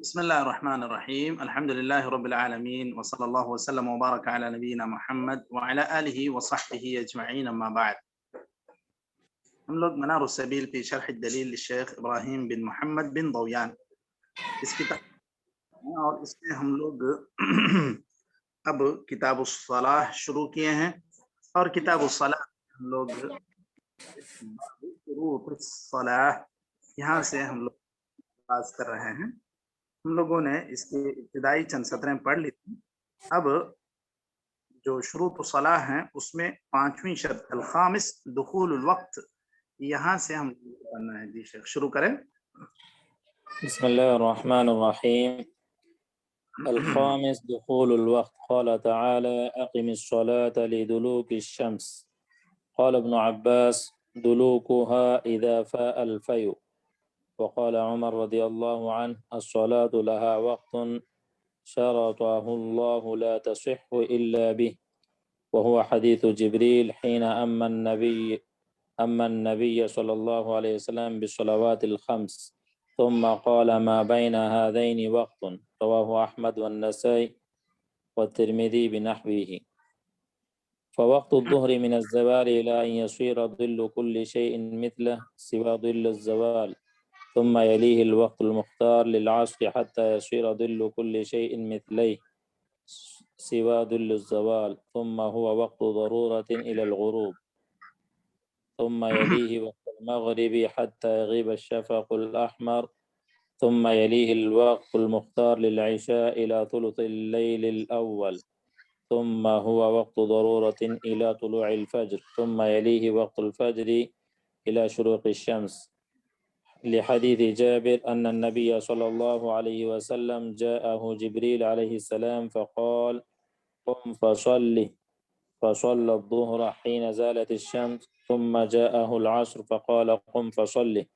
بسم الله الرحمن الرحيم. الحمد لله رب العالمين، وصلى الله وسلم وبارك على نبينا محمد وعلى آله وصحبه أجمعين. أما بعد، ہم لوگ منار السبیل فی شرح الدلیل للشیخ ابراہیم بن محمد بن ضویان اس کتاب اور اس میں ہم لوگ اب کتاب الصلاح شروع کیے ہیں، اور کتاب الصلاح ہم لوگ شروط الصلاح یہاں سے ہم لوگ آغاز کر رہے ہیں۔ ہم لوگوں نے اس کی ابتدائی چند سطریں پڑھ لی تھی۔ اب جو شروط الصلاح ہیں اس میں پانچویں شرط الخامس دخول الوقت، یہاں سے ہم پڑھنا ہے۔ جی شیخ شروع کریں۔ بسم الله الرحمن الرحيم. الخامس دخول الوقت. قال تعالى أقم الصلاة لدلوك الشمس. قال ابن عباس دلوكها إذا فاء الفيء. وقال عمر رضي الله عنه الصلاة لها وقت شرطه الله لا تصح إلا به، وهو حديث جبريل حين أما النبي صلى الله عليه وسلم بالصلوات الخمس ثم قال ما بين هذين وقت، رواه أحمد والنسائي والترمذي بنحوه. فوقت الظهر من الزوال إلى أن يصير ظل كل شيء مثله سوى ظل الزوال، ثم يليه الوقت المختار للعصر حتى يصير ظل كل شيء مثليه سوى ظل الزوال، ثم هو وقت ضرورة إلى الغروب، ثم يليه وقت المغرب حتى يغيب الشفق الأحمر، ثم يليه الوقت المختار للعشاء إلى ثلث الليل الأول، ثم هو وقت ضرورة إلى طلوع الفجر، ثم يليه وقت الفجر إلى شروق الشمس، لحديث جابر أن النبي صلى الله عليه وسلم جاءه جبريل عليه السلام فقال قم فصلي، فصلى الظهر حين زالت الشمس، ثم جاءه العصر فقال قم فصلي،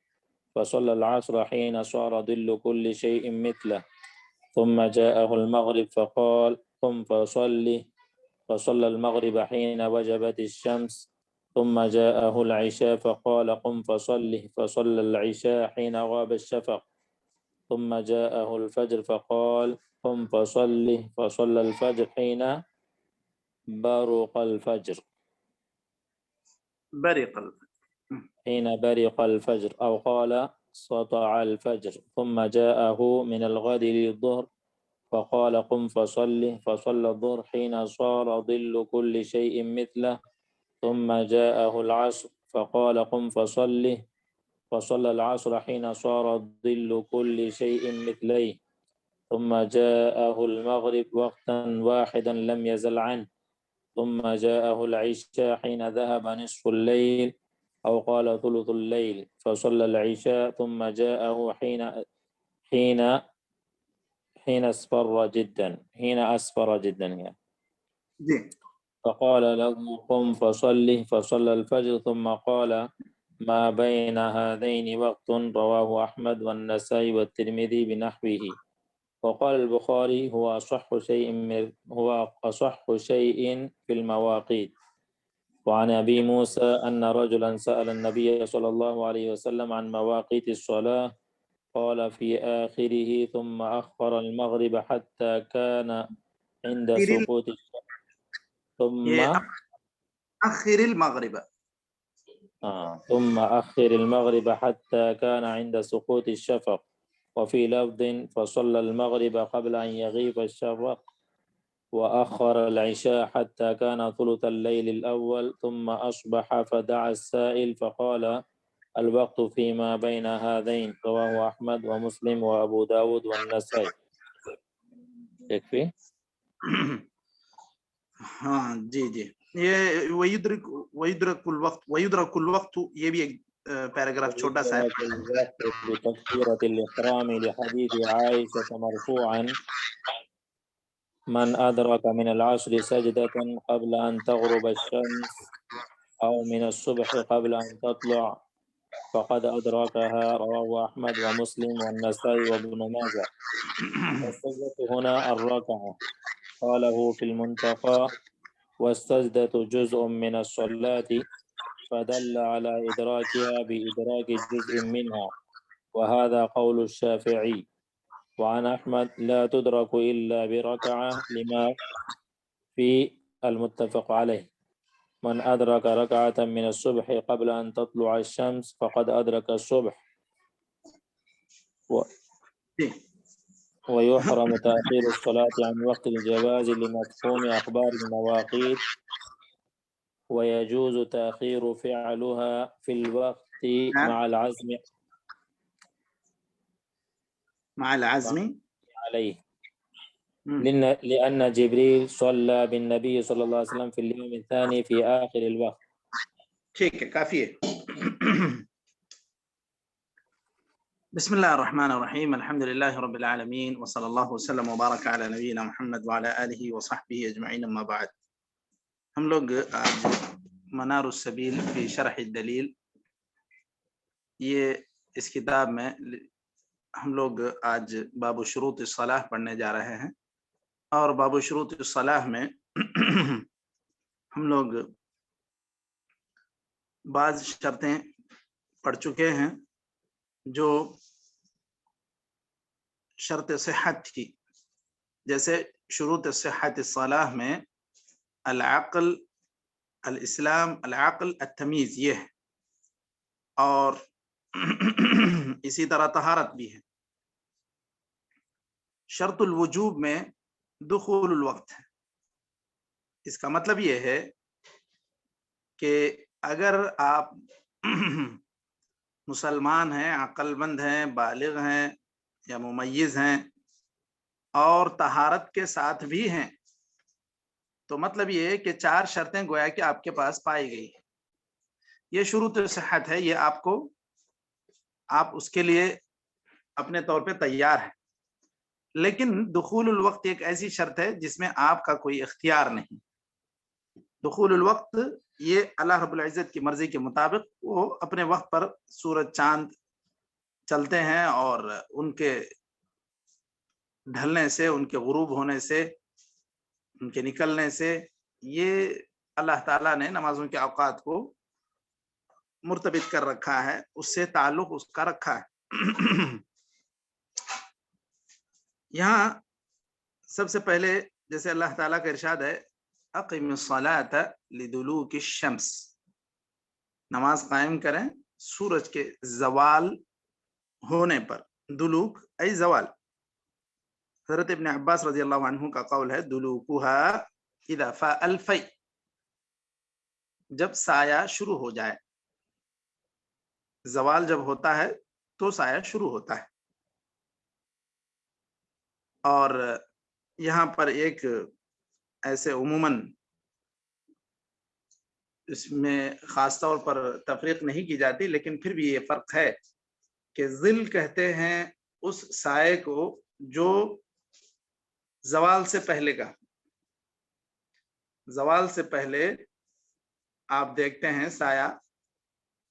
فصلى العصر حين صار ظل كل شيء مثله، ثم جاءه المغرب فقال قم فصلي، فصلى المغرب حين وجبت الشمس، ثم جاءه العشاء فقال قم فصلي، فصلى العشاء حين غاب الشفق، ثم جاءه الفجر فقال قم فصلي، فصلى الفجر حين برق الفجر حين برق الفجر، أو قال سطع الفجر، ثم جاءه من الغد للظهر فقال قم فصلي، فصلى الظهر حين صار ظل كل شيء مثله، ثم جاءه العصر فقال قم فصلي، فصلى العصر حين صار ظل كل شيء مثليه، ثم جاءه المغرب وقتا واحدا لم يزل عنه، ثم جاءه العشاء حين ذهب نصف الليل أو قال ثلث الليل، فصلى العشاء، ثم جاءه حين أسفر جدا يعني. فقال له قم فصلي، فصلى الفجر، ثم قال ما بين هذين وقت، رواه أحمد والنسائي والترمذي بنحوه. وقال البخاري هو أصح شيء في المواقيت. وعن أبي موسى أن رجلا سأل النبي صلى الله عليه وسلم عن مواقيت الصلاة، قال في آخره ثم أخر المغرب حتى كان عند سقوط الشمس، ثم أخر المغرب حتى كان عند سقوط الشفق. وفي لفظ فصلى المغرب قبل أن يغيب الشفق، وأخر العشاء حتى كان ثلث الليل الأول، ثم أصبح فدعا السائل فقال الوقت فيما بين هذين، رواه أحمد ومسلم وأبو داود والنسائي. يكفي؟ ہاں جی یہ ویدرک الوقت یہ بھی ایک پیراگراف چھوٹا سا ہے۔ بتكبيرة الإحرام لحديث عائشة مرفوعا من أدرك من العصر سجدة قبل أن تغرب الشمس أو من الصبح قبل أن تطلع فقد أدركها، رواه أحمد ومسلم والنسائي وابن ماجه. والسجدة هنا الركعة، قاله في المنتقى والسجدة جزء من الصلاة، فدل على إدراكها بإدراك جزء منها، وهذا قول الشافعي. وعن أحمد لا تدرك إلا بركعة لما في المتفق عليه من أدرك ركعة من الصبح قبل أن تطلع الشمس فقد أدرك الصبح جی ويحرم تأخير الصلاة عن وقت الجواز لمفهوم أخبار المواقيت ويجوز تأخير فعلها في الوقت نعم مع العزم مع العزم. عليه لأن جبريل صلى بالنبي صلى الله عليه وسلم في اليوم الثاني في آخر الوقت. ٹھیک ہے، کافی ہے. بسم الله الرحمن الرحيم الحمد لله رب العالمين وصلى الله وسلم وبارك على نبينا محمد وعلى آله وصحبه أجمعين أما بعد. ہم لوگ آج منار السبیل فی شرح الدلیل، یہ اس کتاب میں ہم لوگ آج باب شروط الصلاح پڑھنے جا رہے ہیں، اور باب شروط الصلاح میں ہم لوگ بعض شرطیں پڑھ چکے ہیں جو شرط صحت کی، جیسے شروط صحت الصلاح میں العقل، الاسلام، العقل، التمیز، یہ ہے، اور اسی طرح طہارت بھی ہے. شرط الوجوب میں دخول الوقت ہے. اس کا مطلب یہ ہے کہ اگر آپ مسلمان ہیں، عقل مند ہیں، بالغ ہیں یا ممیز ہیں اور طہارت کے ساتھ بھی ہیں، تو مطلب یہ ہے کہ 4 شرطیں گویا کہ آپ کے پاس پائی گئی ہے. یہ شروط صحت ہے، یہ آپ اس کے لیے اپنے طور پہ تیار ہیں. لیکن دخول الوقت ایک ایسی شرط ہے جس میں آپ کا کوئی اختیار نہیں. دخول الوقت یہ اللہ رب العزت کی مرضی کے مطابق وہ اپنے وقت پر سورج چاند چلتے ہیں، اور ان کے ڈھلنے سے، ان کے غروب ہونے سے، ان کے نکلنے سے، یہ اللہ تعالیٰ نے نمازوں کے اوقات کو مرتبط کر رکھا ہے، اس سے تعلق اس کا رکھا ہے. یہاں سب سے پہلے جیسے اللہ تعالیٰ کا ارشاد ہے اقم الصلاة لدلوک الشمس، نماز قائم کریں سورج کے زوال ہونے پر. دلوک ای زوال. حضرت ابن عباس رضی اللہ عنہ کا قول ہے دلوکها اذا فاء الفی، جب سایہ شروع ہو جائے. زوال جب ہوتا ہے تو سایہ شروع ہوتا ہے. اور یہاں پر ایک ایسے عموماً اس میں خاص طور پر تفریق نہیں کی جاتی، لیکن پھر بھی یہ فرق ہے کہ ظل کہتے ہیں اس سائے کو جو زوال سے پہلے کا، زوال سے پہلے آپ دیکھتے ہیں سایہ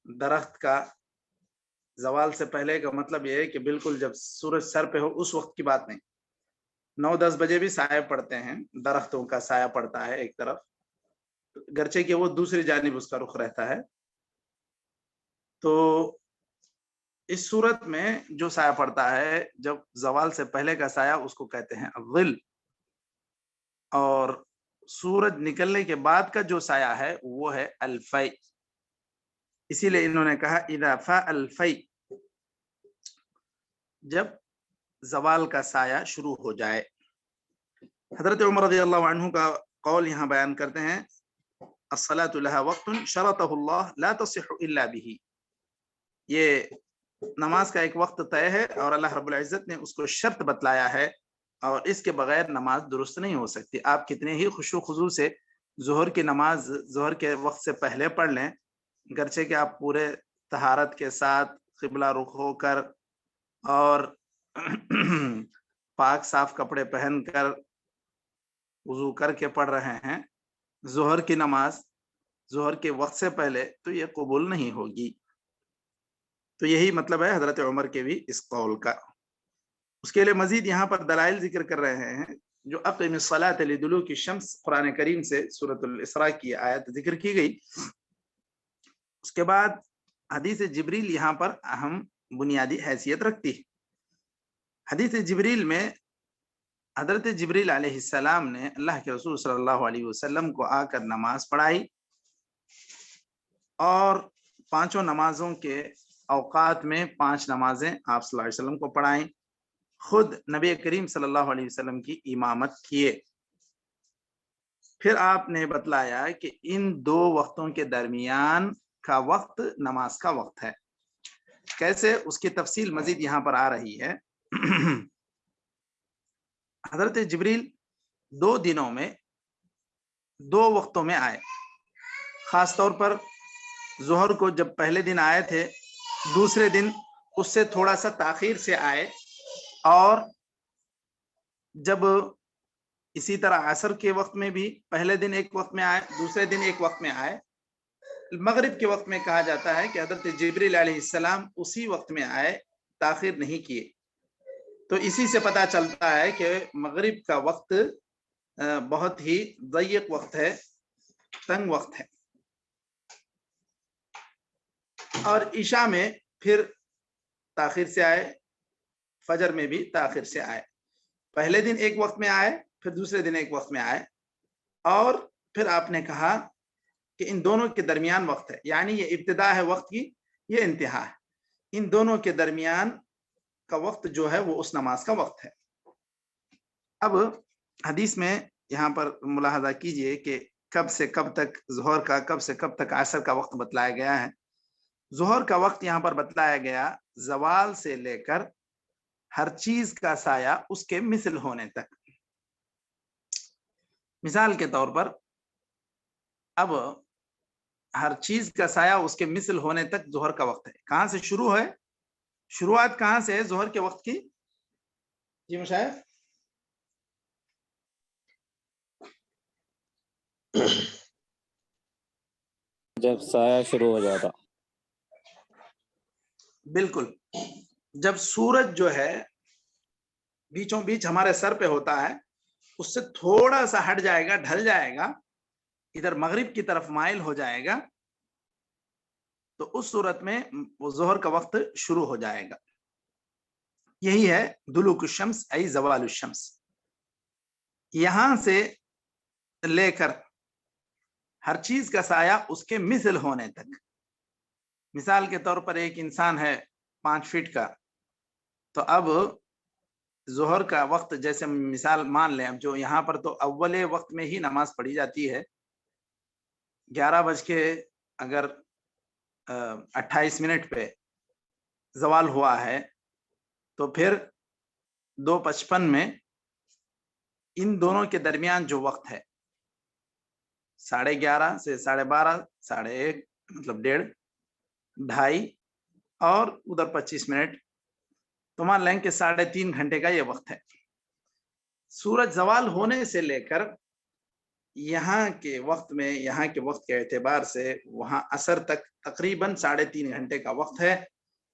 درخت کا. زوال سے پہلے کا مطلب یہ ہے کہ بالکل جب سورج سر پہ ہو اس وقت کی بات نہیں. 9-10 بجے بھی سایہ پڑتے ہیں، درختوں کا سایہ پڑتا ہے ایک طرف، گرچہ کہ وہ دوسری جانب اس کا رخ رہتا ہے. تو اس صورت میں جو سایہ پڑتا ہے جب زوال سے پہلے کا سایہ، اس کو کہتے ہیں الظل. اور سورج نکلنے کے بعد کا جو سایہ ہے وہ ہے الفی. اسی لیے انہوں نے کہا اذا فاء الفی، جب زوال کا سایہ شروع ہو جائے. حضرت عمر رضی اللہ عنہ کا قول یہاں بیان کرتے ہیں الصلاة لها وقت شرطه الله لا تصح الا به. یہ نماز کا ایک وقت طے ہے اور اللہ رب العزت نے اس کو شرط بتلایا ہے، اور اس کے بغیر نماز درست نہیں ہو سکتی. آپ کتنے ہی خشوع خضوع سے ظہر کی نماز ظہر کے وقت سے پہلے پڑھ لیں، گرچہ کہ آپ پورے طہارت کے ساتھ قبلہ رخ ہو کر اور پاک صاف کپڑے پہن کر وضو کر کے پڑھ رہے ہیں ظہر کی نماز ظہر کے وقت سے پہلے، تو یہ قبول نہیں ہوگی. تو یہی مطلب ہے حضرت عمر کے بھی اس قول کا. اس کے لیے مزید یہاں پر دلائل ذکر کر رہے ہیں جو اقم الصلاۃ لدلوک الشمس قرآن کریم سے سورۃ الاسراء کی آیت ذکر کی گئی. اس کے بعد حدیث جبریل یہاں پر اہم بنیادی حیثیت رکھتی ہے. حدیث جبریل میں حضرت جبریل علیہ السلام نے اللہ کے رسول صلی اللہ علیہ وسلم کو آ کر نماز پڑھائی اور پانچوں نمازوں کے اوقات میں 5 نمازیں آپ صلی اللہ علیہ وسلم کو پڑھائیں، خود نبی کریم صلی اللہ علیہ وسلم کی امامت کیے۔ پھر آپ نے بتلایا کہ ان 2 وقتوں کے درمیان کا وقت نماز کا وقت ہے۔ کیسے؟ اس کی تفصیل مزید یہاں پر آ رہی ہے۔ حضرت جبریل 2 دنوں میں 2 وقتوں میں آئے، خاص طور پر ظہر کو جب پہلے دن آئے تھے، دوسرے دن اس سے تھوڑا سا تاخیر سے آئے، اور جب اسی طرح عصر کے وقت میں بھی پہلے دن ایک وقت میں آئے، دوسرے دن ایک وقت میں آئے۔ مغرب کے وقت میں کہا جاتا ہے کہ حضرت جبریل علیہ السلام اسی وقت میں آئے، تاخیر نہیں کیے۔ تو اسی سے پتہ چلتا ہے کہ مغرب کا وقت بہت ہی ضيق وقت ہے، تنگ وقت ہے۔ اور عشاء میں پھر تاخیر سے آئے، فجر میں بھی تاخیر سے آئے۔ پہلے دن ایک وقت میں آئے، پھر دوسرے دن ایک وقت میں آئے، اور پھر آپ نے کہا کہ ان دونوں کے درمیان وقت ہے، یعنی یہ ابتدا ہے وقت کی، یہ انتہا ہے۔ ان دونوں کے درمیان کا وقت جو ہے وہ اس نماز کا وقت ہے۔ اب حدیث میں یہاں پر ملاحظہ کیجئے کہ کب سے کب تک ظہر کا، کب سے کب تک عصر کا وقت بتلایا گیا ہے۔ ظہر کا وقت یہاں پر بتلایا گیا زوال سے لے کر ہر چیز کا سایہ اس کے مثل ہونے تک۔ مثال کے طور پر اب ہر چیز کا سایہ اس کے مثل ہونے تک ظہر کا وقت ہے۔ کہاں سے شروع ہے؟ شروعات کہاں سے ہے ظہر کے وقت کی؟ جی مشاہد، جب سایہ شروع ہو جاتا۔ بالکل، جب سورج جو ہے بیچوں بیچ ہمارے سر پہ ہوتا ہے، اس سے تھوڑا سا ہٹ جائے گا، ڈھل جائے گا، ادھر مغرب کی طرف مائل ہو جائے گا، تو اس صورت میں وہ ظہر کا وقت شروع ہو جائے گا۔ یہی ہے دلوک الشمس ای زوال الشمس۔ یہاں سے لے کر ہر چیز کا سایہ اس کے مثل ہونے تک۔ مثال کے طور پر ایک انسان ہے 5 فٹ کا، تو اب ظہر کا وقت جیسے مثال مان لیں، اب جو یہاں پر تو اول وقت میں ہی نماز پڑھی جاتی ہے، 11:28 پہ زوال ہوا ہے، تو پھر 2:55 میں ان دونوں کے درمیان جو وقت ہے 11:30 سے 12:30، 1:30 مطلب 1.5 2.5 اور ادھر 25 منٹ، تو مان لیں کہ 3.5 گھنٹے کا یہ وقت ہے۔ سورج زوال ہونے سے لے کر یہاں کے وقت میں، یہاں کے وقت کے اعتبار سے وہاں عصر تک تقریباً 3.5 گھنٹے کا وقت ہے،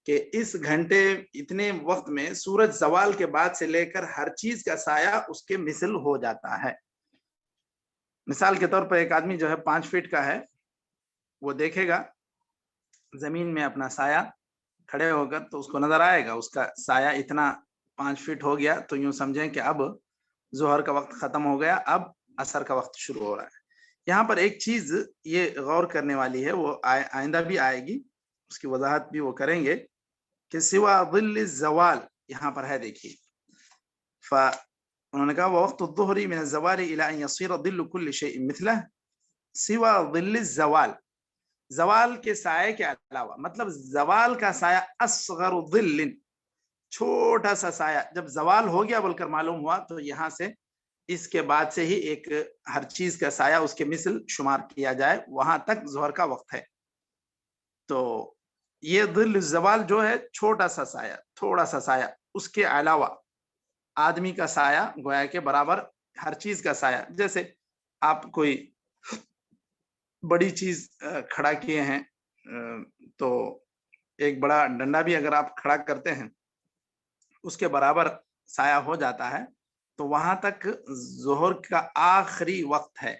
کہ اس گھنٹے اتنے وقت میں سورج زوال کے بعد سے لے کر ہر چیز کا سایہ اس کے مثل ہو جاتا ہے۔ مثال کے طور پر ایک آدمی جو ہے 5 فٹ کا ہے، وہ دیکھے گا زمین میں اپنا سایہ کھڑے ہو کر، تو اس کو نظر آئے گا اس کا سایہ اتنا 5 فٹ ہو گیا، تو یوں سمجھیں کہ اب ظہر کا وقت ختم ہو گیا، اب عصر کا وقت شروع ہو رہا ہے۔ یہاں پر ایک چیز یہ غور کرنے والی ہے، وہ آئندہ بھی آئے گی، اس کی وضاحت بھی وہ کریں گے، کہ سوا ظل الزوال یہاں پر ہے، دیکھیے، انہوں نے کہا وقت الظہر من الزوال الى ان يصير ظل كل شيء مثله سوا ظل الزوال، زوال کے سائے کے علاوہ، مطلب زوال کا سایہ اصغر ظل، چھوٹا سا سایہ جب زوال ہو گیا بول کر معلوم ہوا، تو یہاں سے اس کے بعد سے ہی ایک ہر چیز کا سایہ اس کے مثل شمار کیا جائے، وہاں تک ظہر کا وقت ہے۔ تو یہ ظل الزوال جو ہے چھوٹا سا سایہ، تھوڑا سا سایہ، اس کے علاوہ آدمی کا سایہ گویا کے برابر ہر چیز کا سایہ، جیسے آپ کوئی بڑی چیز کھڑا کیے ہیں، تو ایک بڑا ڈنڈا بھی اگر آپ کھڑا کرتے ہیں اس کے برابر سایہ ہو جاتا ہے، تو وہاں تک ظہر کا آخری وقت ہے،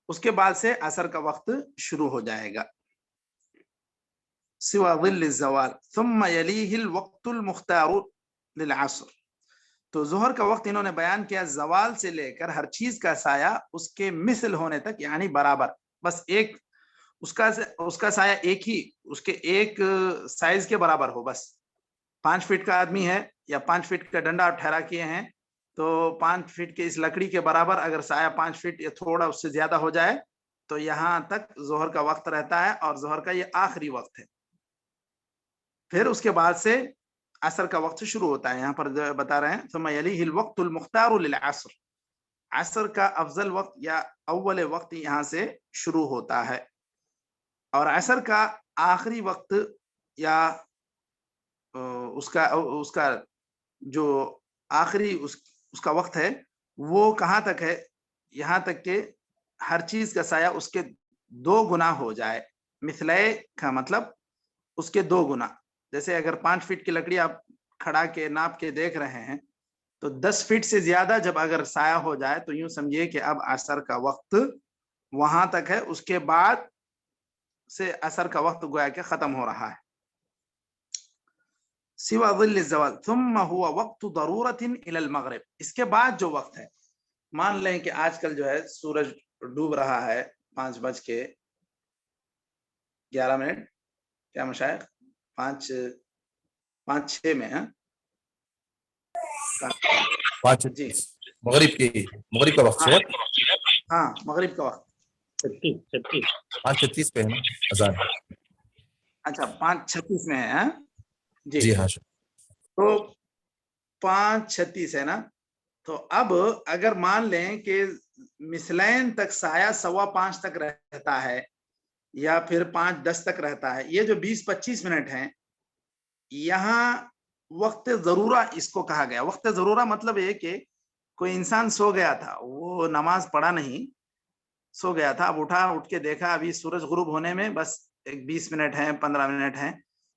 اس کے بعد سے عصر کا وقت شروع ہو جائے گا۔ سوا ظل الزوال ثم يليه الوقت المختار للعصر، تو ظہر کا وقت انہوں نے بیان کیا زوال سے لے کر ہر چیز کا سایہ اس کے مثل ہونے تک، یعنی برابر، بس ایک اس کا سایہ ایک ہی اس کے ایک سائز کے برابر ہو. بس 5 فٹ کا آدمی ہے یا 5 فٹ کا ڈنڈا ٹھہرا کیے ہیں، تو 5 فٹ کے اس لکڑی کے برابر اگر سایہ 5 فٹ یا تھوڑا اس سے زیادہ ہو جائے تو یہاں تک ظہر کا وقت رہتا ہے، اور ظہر کا یہ آخری وقت ہے. پھر اس کے بعد سے عصر کا وقت شروع ہوتا ہے. یہاں پر بتا رہے ہیں ثم یلیہ الوقت المختار للعصر، عصر کا افضل وقت یا اول وقت یہاں سے شروع ہوتا ہے، اور عصر کا آخری وقت یا اس کا جو آخری اس کا وقت ہے وہ کہاں تک ہے؟ یہاں تک کہ ہر چیز کا سایہ اس کے 2 گنا ہو جائے. مثلے کا مطلب اس کے 2 گنا. جیسے اگر 5 فٹ کی لکڑی آپ کھڑا کے ناپ کے دیکھ رہے ہیں تو 10 فٹ سے زیادہ جب اگر سایہ ہو جائے تو یوں سمجھیے کہ اب عصر کا وقت وہاں تک ہے، اس کے بعد سے عصر کا وقت گویا کہ ختم ہو رہا ہے. سوا ظل الزوال ثم هو وقت ضرورت الى المغرب، اس کے بعد جو وقت ہے، مان لیں کہ آج کل جو ہے سورج ڈوب رہا ہے 5:11 کیا مشائخ 5:06 میں ہے جی مغرب کا وقت ہے. ہاں مغرب کا وقت 5:36 پہ ہے نا اذان؟ اچھا 5:36 میں ہے جی ہاں. تو 5:36 ہے نا. تو اب اگر مان لیں کہ مثلین تک سایہ 5:15 تک رہتا ہے یا پھر 5:10 تک رہتا ہے، یہ جو 20-25 منٹ ہیں یہاں وقت ضرورہ اس کو کہا گیا. وقت ضرورہ مطلب یہ کہ کوئی انسان سو گیا تھا، وہ نماز پڑھا نہیں، سو گیا تھا، اب اٹھ کے دیکھا ابھی سورج غروب ہونے میں بس 20 منٹ ہیں 15 منٹ ہیں،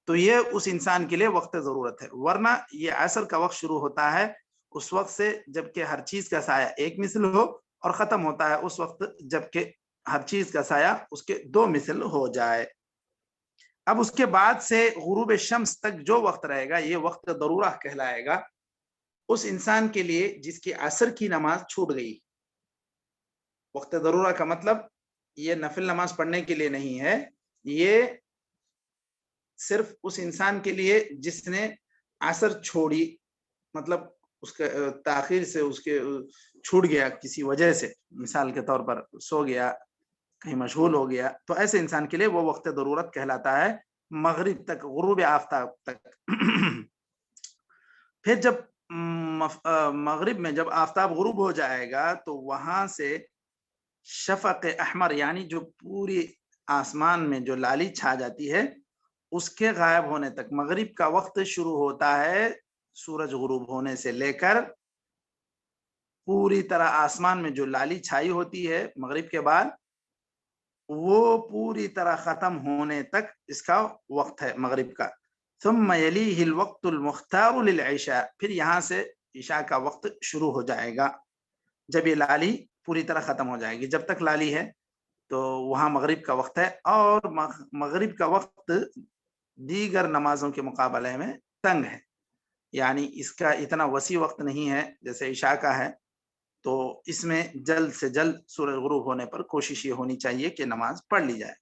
تو یہ اس انسان کے لیے وقت ضرورت ہے. ورنہ یہ عصر کا وقت شروع ہوتا ہے اس وقت سے جبکہ ہر چیز کا سایہ ایک مثل ہو، اور ختم ہوتا ہے اس وقت جبکہ ہر چیز کا سایہ اس کے 2 مثل ہو جائے. اب اس کے بعد سے غروب شمس تک جو وقت رہے گا یہ وقت ضرورہ کہلائے گا اس انسان کے لیے جس کی عصر کی نماز چھوٹ گئی. وقت ضرورہ کا مطلب یہ نفل نماز پڑھنے کے لیے نہیں ہے، یہ صرف اس انسان کے لیے جس نے عصر چھوڑی، مطلب اس کے تاخیر سے اس کے چھوٹ گیا کسی وجہ سے، مثال کے طور پر سو گیا، کہیں مشغول ہو گیا، تو ایسے انسان کے لیے وہ وقت ضرورت کہلاتا ہے مغرب تک، غروب آفتاب تک. پھر جب مغرب میں جب آفتاب غروب ہو جائے گا تو وہاں سے شفق احمر یعنی جو پوری آسمان میں جو لالی چھا جاتی ہے اس کے غائب ہونے تک مغرب کا وقت شروع ہوتا ہے. سورج غروب ہونے سے لے کر پوری طرح آسمان میں جو لالی چھائی ہوتی ہے مغرب کے بعد وہ پوری طرح ختم ہونے تک اس کا وقت ہے مغرب کا. ثم یلیہ الوقت المختار للعشاء، پھر یہاں سے عشاء کا وقت شروع ہو جائے گا جب یہ لالی پوری طرح ختم ہو جائے گی. جب تک لالی ہے تو وہاں مغرب کا وقت ہے، اور مغرب کا وقت دیگر نمازوں کے مقابلے میں تنگ ہے، یعنی اس کا اتنا وسیع وقت نہیں ہے جیسے عشاء کا ہے. تو اس میں جلد سے جلد سورج غروب ہونے پر کوشش یہ ہونی چاہیے کہ نماز پڑھ لی جائے.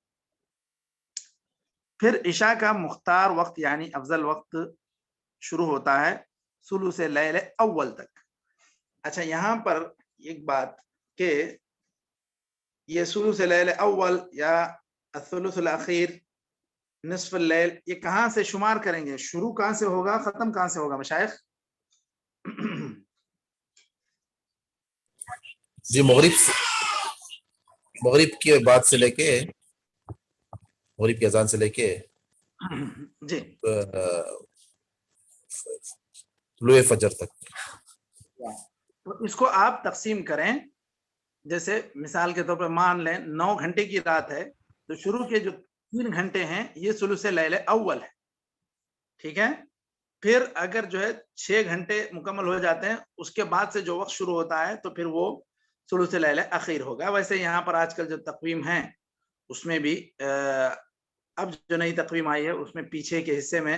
پھر عشاء کا مختار وقت یعنی افضل وقت شروع ہوتا ہے ثلث لیل اول تک. اچھا یہاں پر ایک بات کہ یہ ثلث لیل اول یا الثلث الاخیر نصف اللیل یہ کہاں سے شمار کریں گے؟ شروع کہاں سے ہوگا، ختم کہاں سے ہوگا مشائخ؟ جی مغرب کی بعد سے لے کے مغرب کی اذان سے لے کے جی طلوع فجر تک. تو اس کو آپ تقسیم کریں. جیسے مثال کے طور پر مان لیں 9 گھنٹے کی رات ہے تو شروع کے جو 3 گھنٹے ہیں یہ ثلث لیل اول ہے، ٹھیک ہے. پھر اگر جو ہے 6 گھنٹے مکمل ہو جاتے ہیں اس کے بعد سے جو وقت شروع ہوتا ہے تو پھر وہ ثلث لیل اخیر ہوگا. ویسے یہاں پر آج کل جو تقویم ہے اس میں بھی اب جو نئی تقویم آئی ہے اس میں پیچھے کے حصے میں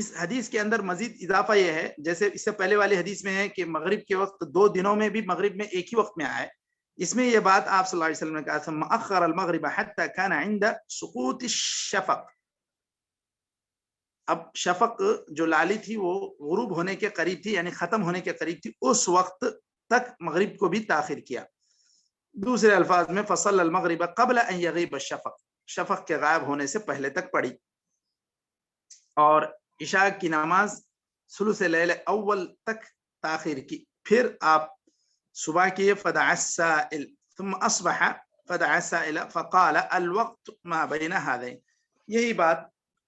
اس حدیث کے اندر مزید اضافہ یہ ہے، جیسے اس سے پہلے والی حدیث میں ہے کہ مغرب کے وقت 2 دنوں میں بھی مغرب میں ایک ہی وقت میں آئے، اس میں یہ بات آپ صلی اللہ علیہ وسلم نے کہا ثم اخر المغرب حتى كان عند سقوط الشفق. اب شفق جو لالی تھی وہ غروب ہونے کے قریب تھی، یعنی ختم ہونے کے قریب تھی، اس وقت تک مغرب کو بھی تاخیر کیا. دوسرے الفاظ میں فصل المغرب قبل ان یغیب الشفق، شفق کے غائب ہونے سے پہلے تک پڑھی. اور عشاء کی نماز ثلث لیل اول تک تاخیر کی. پھر آپ صبح کیے فدعا السائل ثم اصبح فدعا السائل فقال الوقت ما بین هذین. یہی بات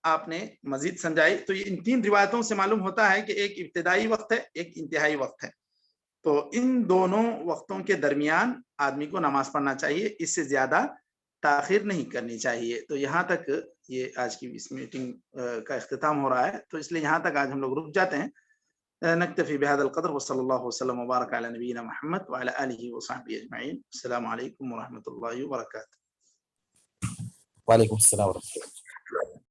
آپ نے مزید سمجھائی. تو یہ ان 3 روایتوں سے معلوم ہوتا ہے کہ ایک ابتدائی وقت ہے، ایک انتہائی وقت ہے. تو ان دونوں وقتوں کے درمیان آدمی کو نماز پڑھنا چاہیے، اس سے زیادہ تاخیر نہیں کرنی چاہیے. تو یہاں تک یہ آج کی اس میٹنگ کا اختتام ہو رہا ہے، تو اس لیے یہاں تک آج ہم لوگ رک جاتے ہیں. نکتفی بهذا القدر وصلی اللہ وسلم وبارک علی نبینا محمد وعلی آلہ وصحبہ اجمعین. السلام علیکم ورحمۃ اللہ وبرکاتہ. وعلیکم السلام ورحمۃ اللہ.